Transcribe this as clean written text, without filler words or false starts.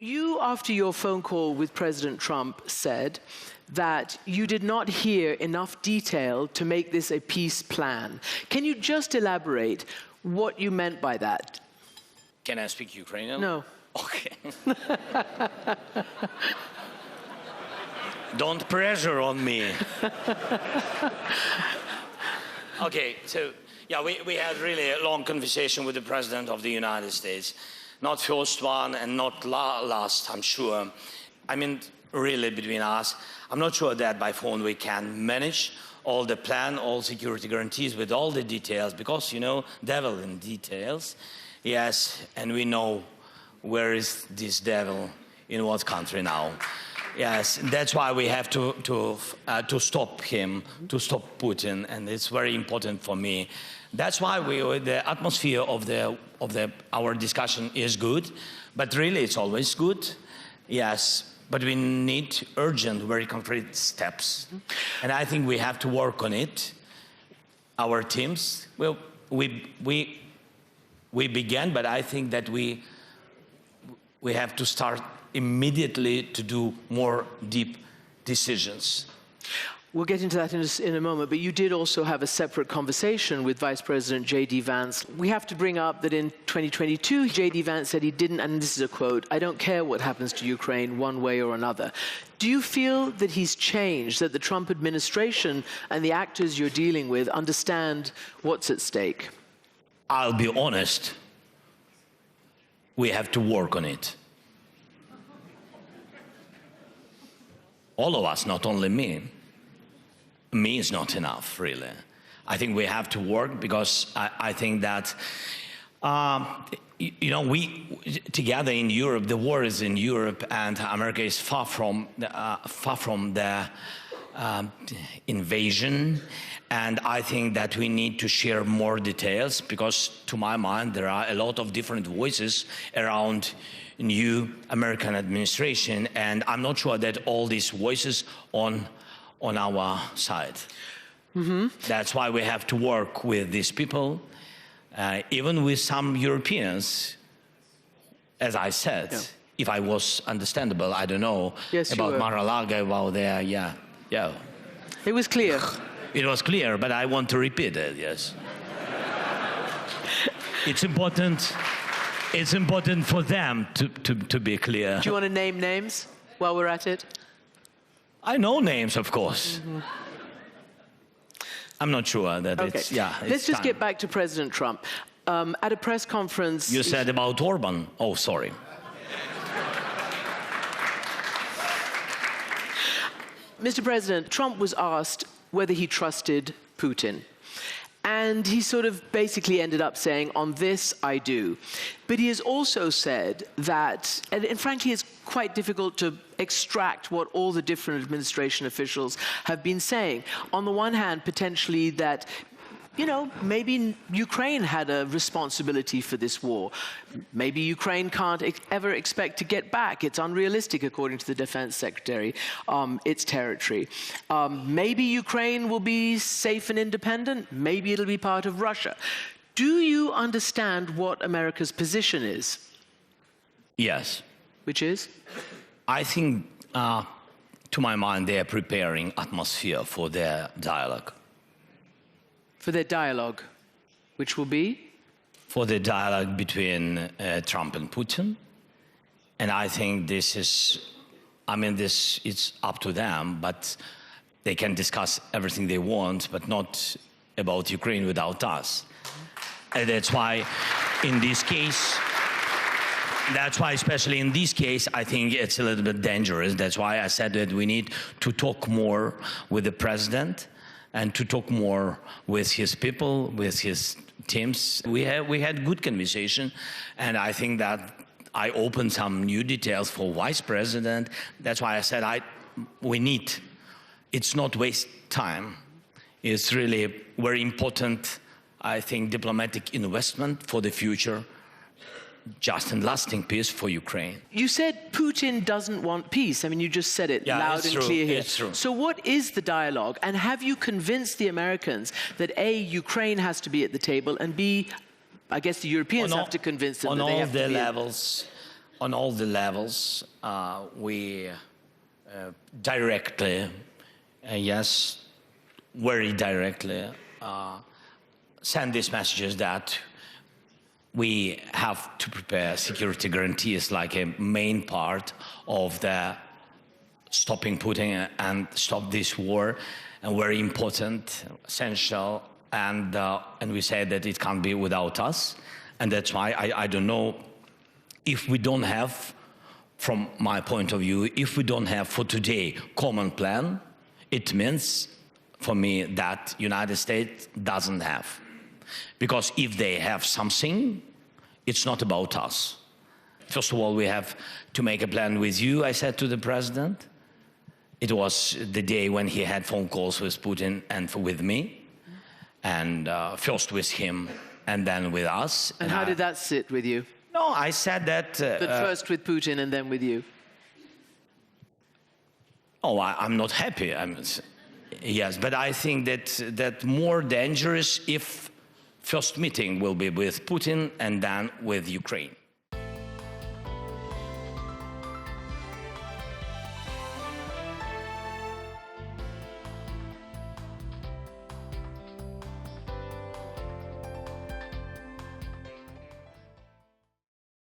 You, after your phone call with President Trump, said that you did not hear enough detail to make this a peace plan. Can you just elaborate what you meant by that? Can I speak Ukrainian? No. Okay. Don't pressure on me. Okay, so yeah, we had really a long conversation with the President of the United States. Not first one and not last, I'm sure. I mean, really between us, I'm not sure that by phone we can manage all the plan, all security guarantees with all the details, because, you know, devil in details. Yes, and we know where is this devil, in what country now. Yes, that's why we have to stop him, to stop Putin, and it's very important for me. That's why the atmosphere of our discussion is good, but really it's always good. Yes, but we need urgent, very concrete steps, and I think we have to work on it. Our teams, well, we began, but I think that we have to start immediately to do more deep decisions. We'll get into that in a moment, but you did also have a separate conversation with Vice President J.D. Vance. We have to bring up that in 2022, J.D. Vance said he didn't, and this is a quote, "I don't care what happens to Ukraine one way or another." Do you feel that he's changed, that the Trump administration and the actors you're dealing with understand what's at stake? I'll be honest, we have to work on it. All of us, not only me. Me is not enough, really. I think we have to work, because I think that, you know, we together in Europe, the war is in Europe, and America is far from the invasion. And I think that we need to share more details, because to my mind, there are a lot of different voices around new American administration, and I'm not sure that all these voices on our side. That's why we have to work with these people, even with some Europeans, as I said. Yeah. If I was understandable, I don't know, yes, about Mar-a-Lago, about there, yeah. It was clear. It was clear, but I want to repeat it, yes. It's important for them to be clear. Do you want to name names while we're at it? I know names, of course. I'm not sure that it's, yeah. Let's just get back to President Trump. At a press conference... You said about Orban. Oh, sorry. Mr. President, Trump was asked whether he trusted Putin. And he sort of basically ended up saying, "On this, I do." But he has also said that, and frankly, it's quite difficult to extract what all the different administration officials have been saying. On the one hand, potentially that, you know, maybe Ukraine had a responsibility for this war. Maybe Ukraine can't ever expect to get back. It's unrealistic, according to the Defense Secretary, its territory. Maybe Ukraine will be safe and independent. Maybe it'll be part of Russia. Do you understand what America's position is? Yes. Which is? I think, to my mind, they are preparing atmosphere for their dialogue. For their dialogue, which will be? For the dialogue between Trump and Putin. And I think this is, I mean, it's up to them, but they can discuss everything they want, but not about Ukraine without us. And that's why, in this case, especially in this case, I think it's a little bit dangerous. That's why I said that we need to talk more with the president, and to talk more with his people, with his teams. We had good conversation, and I think that I opened some new details for Vice President. That's why I said we need, it's not waste time. It's really very important, I think, diplomatic investment for the future, just and lasting peace for Ukraine. You said Putin doesn't want peace. I mean, you just said it loud and clear here. It's true. So what is the dialogue? And have you convinced the Americans that A, Ukraine has to be at the table, and B, I guess the Europeans have to convince them that they have to be on all the levels, on all the levels, we directly, yes, very directly, send these messages that we have to prepare security guarantees like a main part of the stopping Putin and stop this war, and very important, essential, and we say that it can't be without us, and that's why I don't know if we don't have, from my point of view, if we don't have for today common plan, it means for me that United States doesn't have. Because if they have something, it's not about us. First of all, we have to make a plan with you, I said to the president. It was the day when he had phone calls with Putin and with me. And first with him and then with us. And how did that sit with you? No, I said that... But first with Putin and then with you? Oh, I'm not happy. Yes, but I think that more dangerous if first meeting will be with Putin and then with Ukraine.